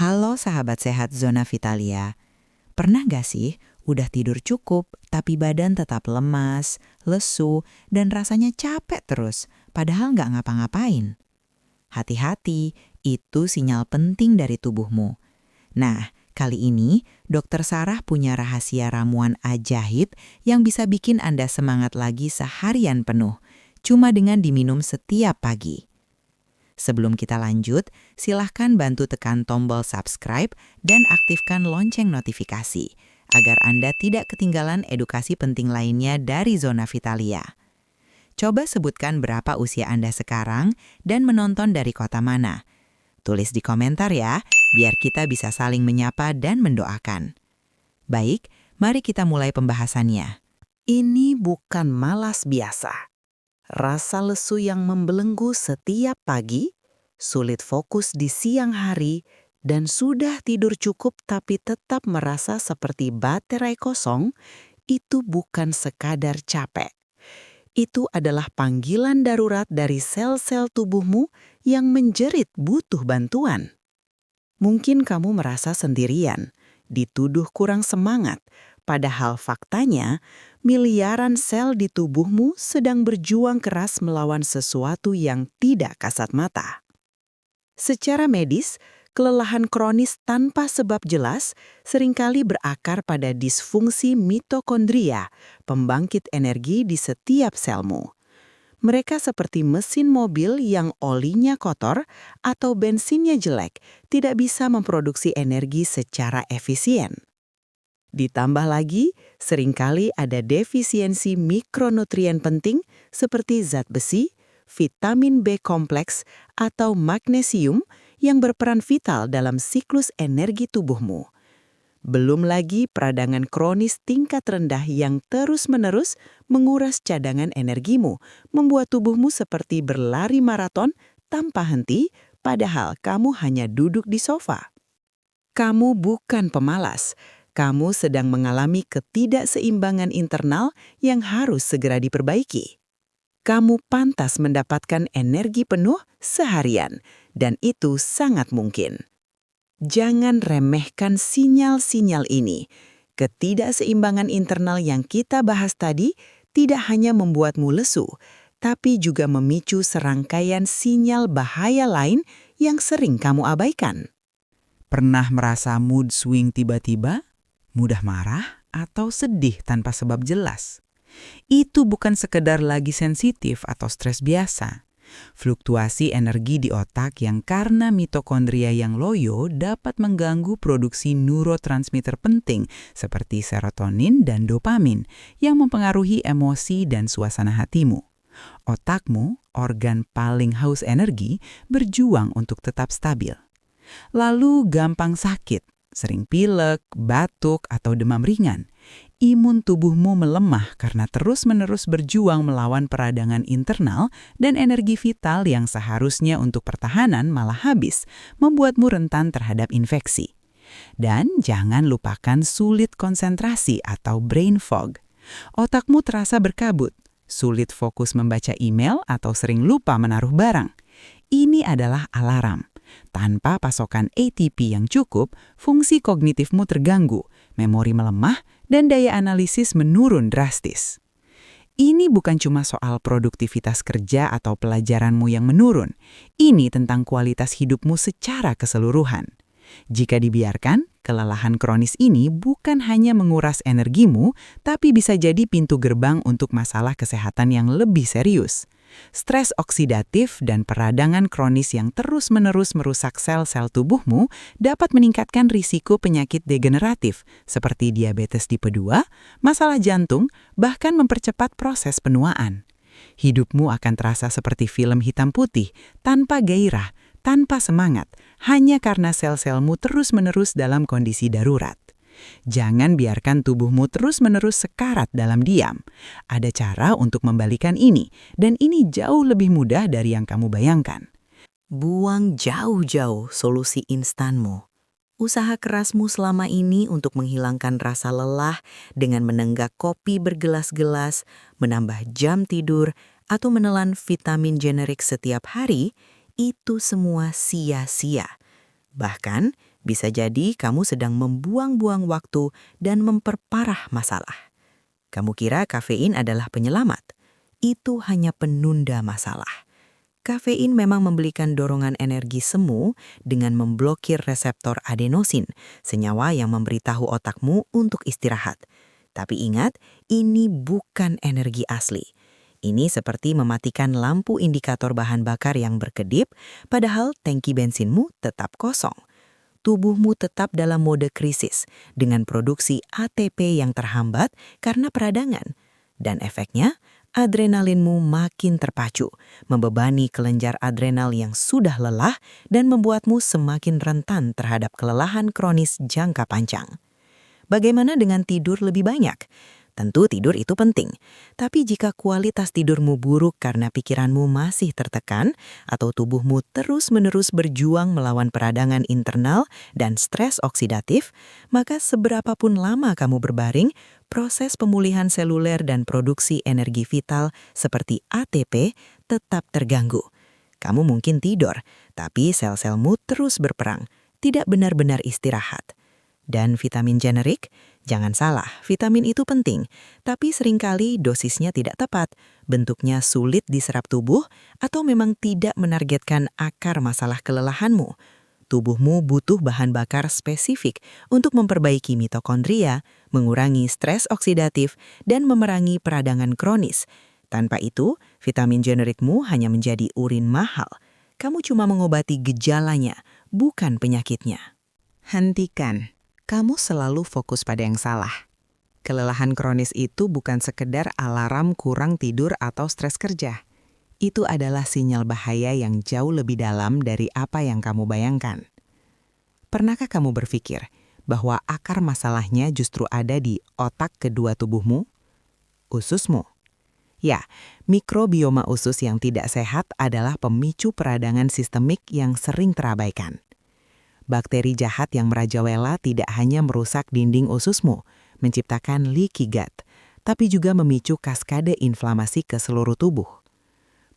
Halo sahabat sehat Zona Vitalia. Pernah gak sih udah tidur cukup tapi badan tetap lemas, lesu, dan rasanya capek terus padahal nggak ngapa-ngapain? Hati-hati, itu sinyal penting dari tubuhmu. Nah, kali ini Dokter Sarah punya rahasia ramuan ajaib yang bisa bikin Anda semangat lagi seharian penuh, cuma dengan diminum setiap pagi. Sebelum kita lanjut, silahkan bantu tekan tombol subscribe dan aktifkan lonceng notifikasi agar Anda tidak ketinggalan edukasi penting lainnya dari Zona Vitalia. Coba sebutkan berapa usia Anda sekarang dan menonton dari kota mana. Tulis di komentar ya, biar kita bisa saling menyapa dan mendoakan. Baik, mari kita mulai pembahasannya. Ini bukan malas biasa. Rasa lesu yang membelenggu setiap pagi, sulit fokus di siang hari, dan sudah tidur cukup tapi tetap merasa seperti baterai kosong, itu bukan sekadar capek. Itu adalah panggilan darurat dari sel-sel tubuhmu yang menjerit butuh bantuan. Mungkin kamu merasa sendirian, dituduh kurang semangat, padahal faktanya miliaran sel di tubuhmu sedang berjuang keras melawan sesuatu yang tidak kasat mata. Secara medis, kelelahan kronis tanpa sebab jelas seringkali berakar pada disfungsi mitokondria, pembangkit energi di setiap selmu. Mereka seperti mesin mobil yang olinya kotor atau bensinnya jelek, tidak bisa memproduksi energi secara efisien. Ditambah lagi, seringkali ada defisiensi mikronutrien penting seperti zat besi, vitamin B kompleks, atau magnesium yang berperan vital dalam siklus energi tubuhmu. Belum lagi peradangan kronis tingkat rendah yang terus-menerus menguras cadangan energimu, membuat tubuhmu seperti berlari maraton tanpa henti, padahal kamu hanya duduk di sofa. Kamu bukan pemalas, kamu sedang mengalami ketidakseimbangan internal yang harus segera diperbaiki. Kamu pantas mendapatkan energi penuh seharian, dan itu sangat mungkin. Jangan remehkan sinyal-sinyal ini. Ketidakseimbangan internal yang kita bahas tadi tidak hanya membuatmu lesu, tapi juga memicu serangkaian sinyal bahaya lain yang sering kamu abaikan. Pernah merasa mood swing tiba-tiba? Mudah marah atau sedih tanpa sebab jelas? Itu bukan sekedar lagi sensitif atau stres biasa. Fluktuasi energi di otak yang karena mitokondria yang loyo dapat mengganggu produksi neurotransmitter penting seperti serotonin dan dopamin yang mempengaruhi emosi dan suasana hatimu. Otakmu, organ paling haus energi, berjuang untuk tetap stabil. Lalu gampang sakit, sering pilek, batuk, atau demam ringan. Imun tubuhmu melemah karena terus-menerus berjuang melawan peradangan internal dan energi vital yang seharusnya untuk pertahanan malah habis, membuatmu rentan terhadap infeksi. Dan jangan lupakan sulit konsentrasi atau brain fog. Otakmu terasa berkabut, sulit fokus membaca email atau sering lupa menaruh barang. Ini adalah alarm. Tanpa pasokan ATP yang cukup, fungsi kognitifmu terganggu, memori melemah, dan daya analisis menurun drastis. Ini bukan cuma soal produktivitas kerja atau pelajaranmu yang menurun. Ini tentang kualitas hidupmu secara keseluruhan. Jika dibiarkan, kelelahan kronis ini bukan hanya menguras energimu, tapi bisa jadi pintu gerbang untuk masalah kesehatan yang lebih serius. Stres oksidatif dan peradangan kronis yang terus-menerus merusak sel-sel tubuhmu dapat meningkatkan risiko penyakit degeneratif seperti diabetes tipe 2, masalah jantung, bahkan mempercepat proses penuaan. Hidupmu akan terasa seperti film hitam putih, tanpa gairah, tanpa semangat, hanya karena sel-selmu terus-menerus dalam kondisi darurat. Jangan biarkan tubuhmu terus-menerus sekarat dalam diam. Ada cara untuk membalikan ini, dan ini jauh lebih mudah dari yang kamu bayangkan. Buang jauh-jauh solusi instanmu. Usaha kerasmu selama ini untuk menghilangkan rasa lelah dengan menenggak kopi bergelas-gelas, menambah jam tidur, atau menelan vitamin generik setiap hari, itu semua sia-sia. Bahkan, bisa jadi kamu sedang membuang-buang waktu dan memperparah masalah. Kamu kira kafein adalah penyelamat? Itu hanya penunda masalah. Kafein memang memberikan dorongan energi semu dengan memblokir reseptor adenosin, senyawa yang memberitahu otakmu untuk istirahat. Tapi ingat, ini bukan energi asli. Ini seperti mematikan lampu indikator bahan bakar yang berkedip, padahal tangki bensinmu tetap kosong. Tubuhmu tetap dalam mode krisis dengan produksi ATP yang terhambat karena peradangan. Dan efeknya, adrenalinmu makin terpacu, membebani kelenjar adrenal yang sudah lelah dan membuatmu semakin rentan terhadap kelelahan kronis jangka panjang. Bagaimana dengan tidur lebih banyak? Tentu tidur itu penting, tapi jika kualitas tidurmu buruk karena pikiranmu masih tertekan atau tubuhmu terus-menerus berjuang melawan peradangan internal dan stres oksidatif, maka seberapapun lama kamu berbaring, proses pemulihan seluler dan produksi energi vital seperti ATP tetap terganggu. Kamu mungkin tidur, tapi sel-selmu terus berperang, tidak benar-benar istirahat. Dan vitamin generik? Jangan salah, vitamin itu penting, tapi seringkali dosisnya tidak tepat, bentuknya sulit diserap tubuh, atau memang tidak menargetkan akar masalah kelelahanmu. Tubuhmu butuh bahan bakar spesifik untuk memperbaiki mitokondria, mengurangi stres oksidatif, dan memerangi peradangan kronis. Tanpa itu, vitamin generikmu hanya menjadi urin mahal. Kamu cuma mengobati gejalanya, bukan penyakitnya. Hentikan. Kamu selalu fokus pada yang salah. Kelelahan kronis itu bukan sekedar alarm kurang tidur atau stres kerja. Itu adalah sinyal bahaya yang jauh lebih dalam dari apa yang kamu bayangkan. Pernahkah kamu berpikir bahwa akar masalahnya justru ada di otak kedua tubuhmu? Ususmu. Ya, mikrobioma usus yang tidak sehat adalah pemicu peradangan sistemik yang sering terabaikan. Bakteri jahat yang merajalela tidak hanya merusak dinding ususmu, menciptakan leaky gut, tapi juga memicu kaskade inflamasi ke seluruh tubuh.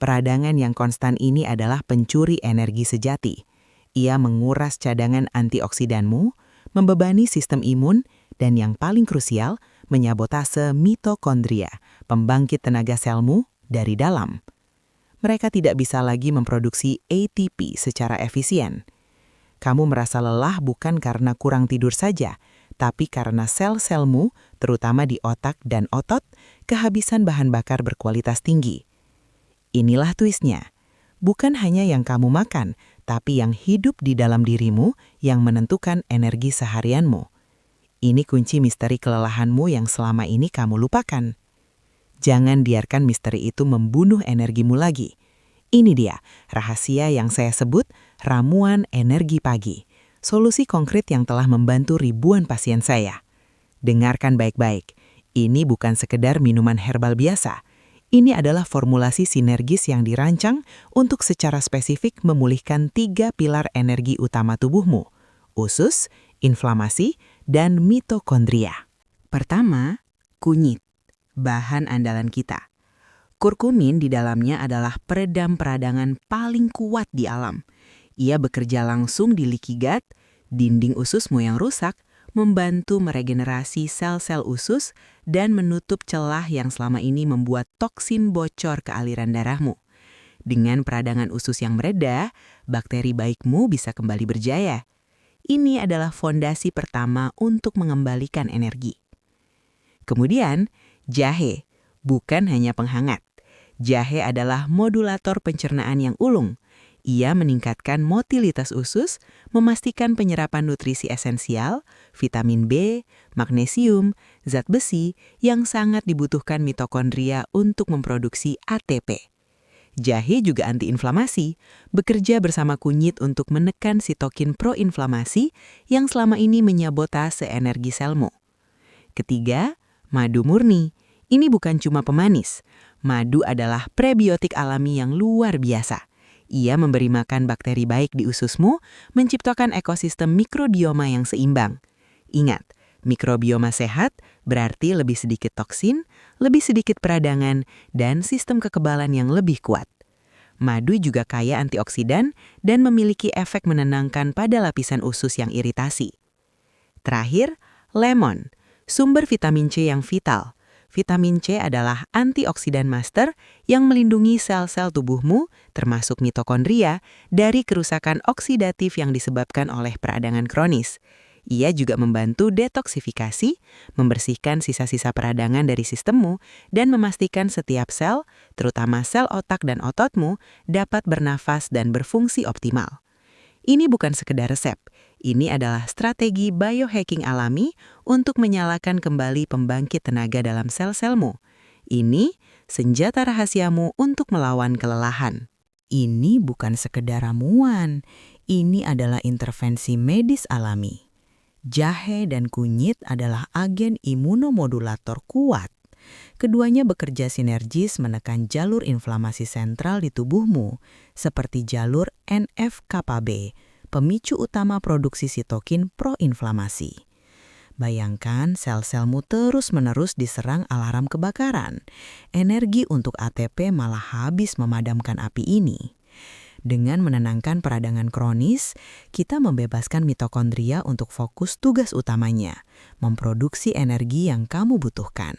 Peradangan yang konstan ini adalah pencuri energi sejati. Ia menguras cadangan antioksidanmu, membebani sistem imun, dan yang paling krusial, menyabotase mitokondria, pembangkit tenaga selmu dari dalam. Mereka tidak bisa lagi memproduksi ATP secara efisien. Kamu merasa lelah bukan karena kurang tidur saja, tapi karena sel-selmu, terutama di otak dan otot, kehabisan bahan bakar berkualitas tinggi. Inilah twistnya. Bukan hanya yang kamu makan, tapi yang hidup di dalam dirimu yang menentukan energi seharianmu. Ini kunci misteri kelelahanmu yang selama ini kamu lupakan. Jangan biarkan misteri itu membunuh energimu lagi. Ini dia, rahasia yang saya sebut ramuan energi pagi. Solusi konkret yang telah membantu ribuan pasien saya. Dengarkan baik-baik, ini bukan sekedar minuman herbal biasa. Ini adalah formulasi sinergis yang dirancang untuk secara spesifik memulihkan 3 pilar energi utama tubuhmu: usus, inflamasi, dan mitokondria. Pertama, kunyit, bahan andalan kita. Kurkumin di dalamnya adalah peredam peradangan paling kuat di alam. Ia bekerja langsung di leaky gut, dinding ususmu yang rusak, membantu meregenerasi sel-sel usus dan menutup celah yang selama ini membuat toksin bocor ke aliran darahmu. Dengan peradangan usus yang mereda, bakteri baikmu bisa kembali berjaya. Ini adalah fondasi pertama untuk mengembalikan energi. Kemudian, jahe, bukan hanya penghangat. Jahe adalah modulator pencernaan yang ulung. Ia meningkatkan motilitas usus, memastikan penyerapan nutrisi esensial, vitamin B, magnesium, zat besi yang sangat dibutuhkan mitokondria untuk memproduksi ATP. Jahe juga antiinflamasi, bekerja bersama kunyit untuk menekan sitokin proinflamasi yang selama ini menyabotase energi selmu. Ketiga, madu murni. Ini bukan cuma pemanis. Madu adalah prebiotik alami yang luar biasa. Ia memberi makan bakteri baik di ususmu, menciptakan ekosistem mikrobioma yang seimbang. Ingat, mikrobioma sehat berarti lebih sedikit toksin, lebih sedikit peradangan, dan sistem kekebalan yang lebih kuat. Madu juga kaya antioksidan dan memiliki efek menenangkan pada lapisan usus yang iritasi. Terakhir, lemon, sumber vitamin C yang vital. Vitamin C adalah antioksidan master yang melindungi sel-sel tubuhmu, termasuk mitokondria, dari kerusakan oksidatif yang disebabkan oleh peradangan kronis. Ia juga membantu detoksifikasi, membersihkan sisa-sisa peradangan dari sistemmu, dan memastikan setiap sel, terutama sel otak dan ototmu, dapat bernafas dan berfungsi optimal. Ini bukan sekedar resep, ini adalah strategi biohacking alami untuk menyalakan kembali pembangkit tenaga dalam sel-selmu. Ini senjata rahasiamu untuk melawan kelelahan. Ini bukan sekedar ramuan, ini adalah intervensi medis alami. Jahe dan kunyit adalah agen imunomodulator kuat. Keduanya bekerja sinergis menekan jalur inflamasi sentral di tubuhmu, seperti jalur NF-kappa B, pemicu utama produksi sitokin proinflamasi. Bayangkan sel-selmu terus-menerus diserang alarm kebakaran. Energi untuk ATP malah habis memadamkan api ini. Dengan menenangkan peradangan kronis, kita membebaskan mitokondria untuk fokus tugas utamanya, memproduksi energi yang kamu butuhkan.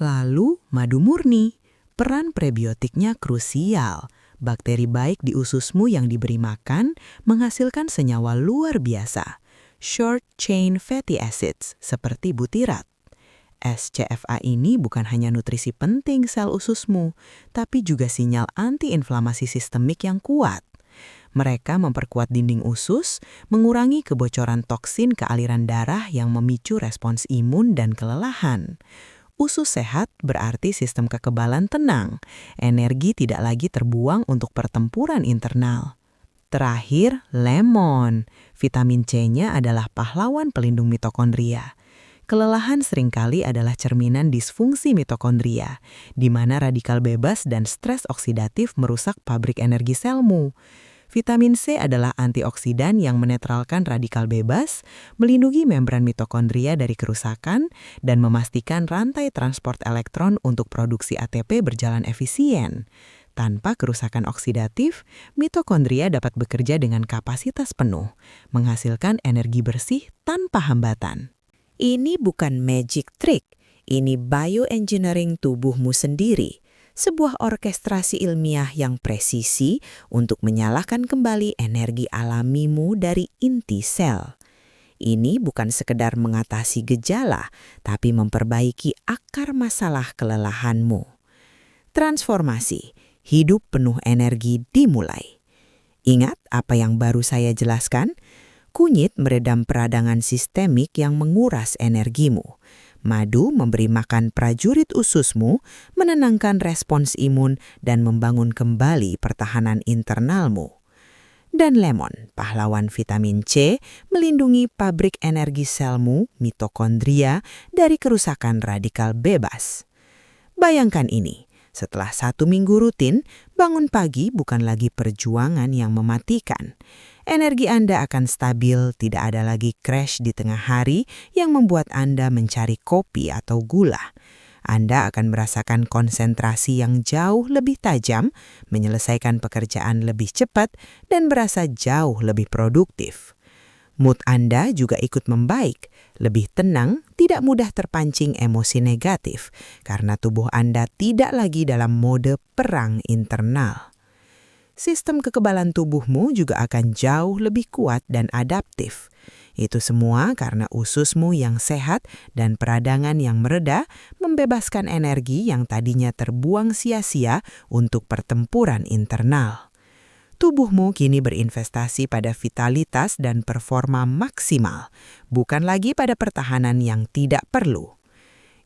Lalu, madu murni. Peran prebiotiknya krusial. Bakteri baik di ususmu yang diberi makan menghasilkan senyawa luar biasa, short chain fatty acids seperti butirat. SCFA ini bukan hanya nutrisi penting sel ususmu, tapi juga sinyal anti-inflamasi sistemik yang kuat. Mereka memperkuat dinding usus, mengurangi kebocoran toksin ke aliran darah yang memicu respons imun dan kelelahan. Usus sehat berarti sistem kekebalan tenang, energi tidak lagi terbuang untuk pertempuran internal. Terakhir, lemon. Vitamin C-nya adalah pahlawan pelindung mitokondria. Kelelahan seringkali adalah cerminan disfungsi mitokondria, di mana radikal bebas dan stres oksidatif merusak pabrik energi selmu. Vitamin C adalah antioksidan yang menetralkan radikal bebas, melindungi membran mitokondria dari kerusakan, dan memastikan rantai transport elektron untuk produksi ATP berjalan efisien. Tanpa kerusakan oksidatif, mitokondria dapat bekerja dengan kapasitas penuh, menghasilkan energi bersih tanpa hambatan. Ini bukan magic trick, ini bioengineering tubuhmu sendiri. Sebuah orkestrasi ilmiah yang presisi untuk menyalakan kembali energi alamimu dari inti sel. Ini bukan sekedar mengatasi gejala, tapi memperbaiki akar masalah kelelahanmu. Transformasi, hidup penuh energi dimulai. Ingat apa yang baru saya jelaskan? Kunyit meredam peradangan sistemik yang menguras energimu. Madu memberi makan prajurit ususmu, menenangkan respons imun, dan membangun kembali pertahanan internalmu. Dan lemon, pahlawan vitamin C, melindungi pabrik energi selmu, mitokondria, dari kerusakan radikal bebas. Bayangkan ini, setelah 1 minggu rutin, bangun pagi bukan lagi perjuangan yang mematikan. Energi Anda akan stabil, tidak ada lagi crash di tengah hari yang membuat Anda mencari kopi atau gula. Anda akan merasakan konsentrasi yang jauh lebih tajam, menyelesaikan pekerjaan lebih cepat, dan berasa jauh lebih produktif. Mood Anda juga ikut membaik, lebih tenang, tidak mudah terpancing emosi negatif, karena tubuh Anda tidak lagi dalam mode perang internal. Sistem kekebalan tubuhmu juga akan jauh lebih kuat dan adaptif. Itu semua karena ususmu yang sehat dan peradangan yang mereda membebaskan energi yang tadinya terbuang sia-sia untuk pertempuran internal. Tubuhmu kini berinvestasi pada vitalitas dan performa maksimal, bukan lagi pada pertahanan yang tidak perlu.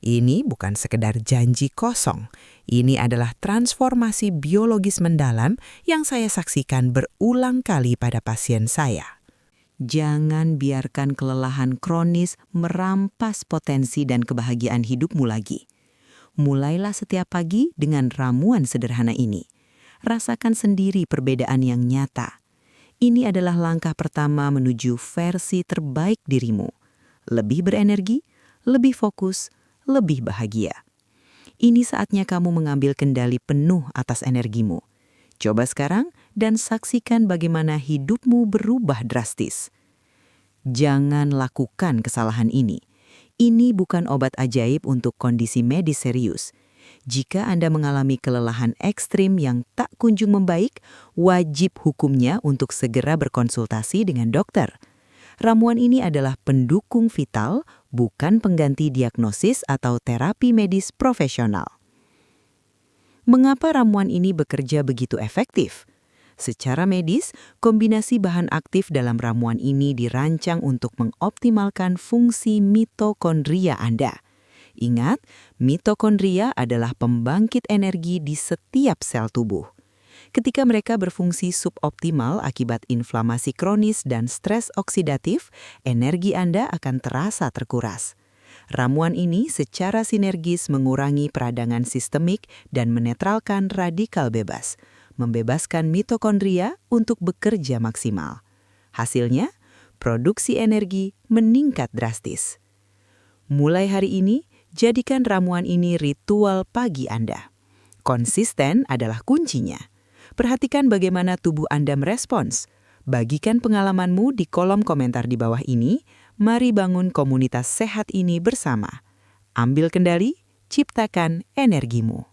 Ini bukan sekedar janji kosong. Ini adalah transformasi biologis mendalam yang saya saksikan berulang kali pada pasien saya. Jangan biarkan kelelahan kronis merampas potensi dan kebahagiaan hidupmu lagi. Mulailah setiap pagi dengan ramuan sederhana ini. Rasakan sendiri perbedaan yang nyata. Ini adalah langkah pertama menuju versi terbaik dirimu. Lebih berenergi, lebih fokus, lebih bahagia. Ini saatnya kamu mengambil kendali penuh atas energimu. Coba sekarang dan saksikan bagaimana hidupmu berubah drastis. Jangan lakukan kesalahan ini. Ini bukan obat ajaib untuk kondisi medis serius. Jika Anda mengalami kelelahan ekstrim yang tak kunjung membaik, wajib hukumnya untuk segera berkonsultasi dengan dokter. Ramuan ini adalah pendukung vital, bukan pengganti diagnosis atau terapi medis profesional. Mengapa ramuan ini bekerja begitu efektif? Secara medis, kombinasi bahan aktif dalam ramuan ini dirancang untuk mengoptimalkan fungsi mitokondria Anda. Ingat, mitokondria adalah pembangkit energi di setiap sel tubuh. Ketika mereka berfungsi suboptimal akibat inflamasi kronis dan stres oksidatif, energi Anda akan terasa terkuras. Ramuan ini secara sinergis mengurangi peradangan sistemik dan menetralkan radikal bebas, membebaskan mitokondria untuk bekerja maksimal. Hasilnya, produksi energi meningkat drastis. Mulai hari ini, jadikan ramuan ini ritual pagi Anda. Konsisten adalah kuncinya. Perhatikan bagaimana tubuh Anda merespons. Bagikan pengalamanmu di kolom komentar di bawah ini. Mari bangun komunitas sehat ini bersama. Ambil kendali, ciptakan energimu.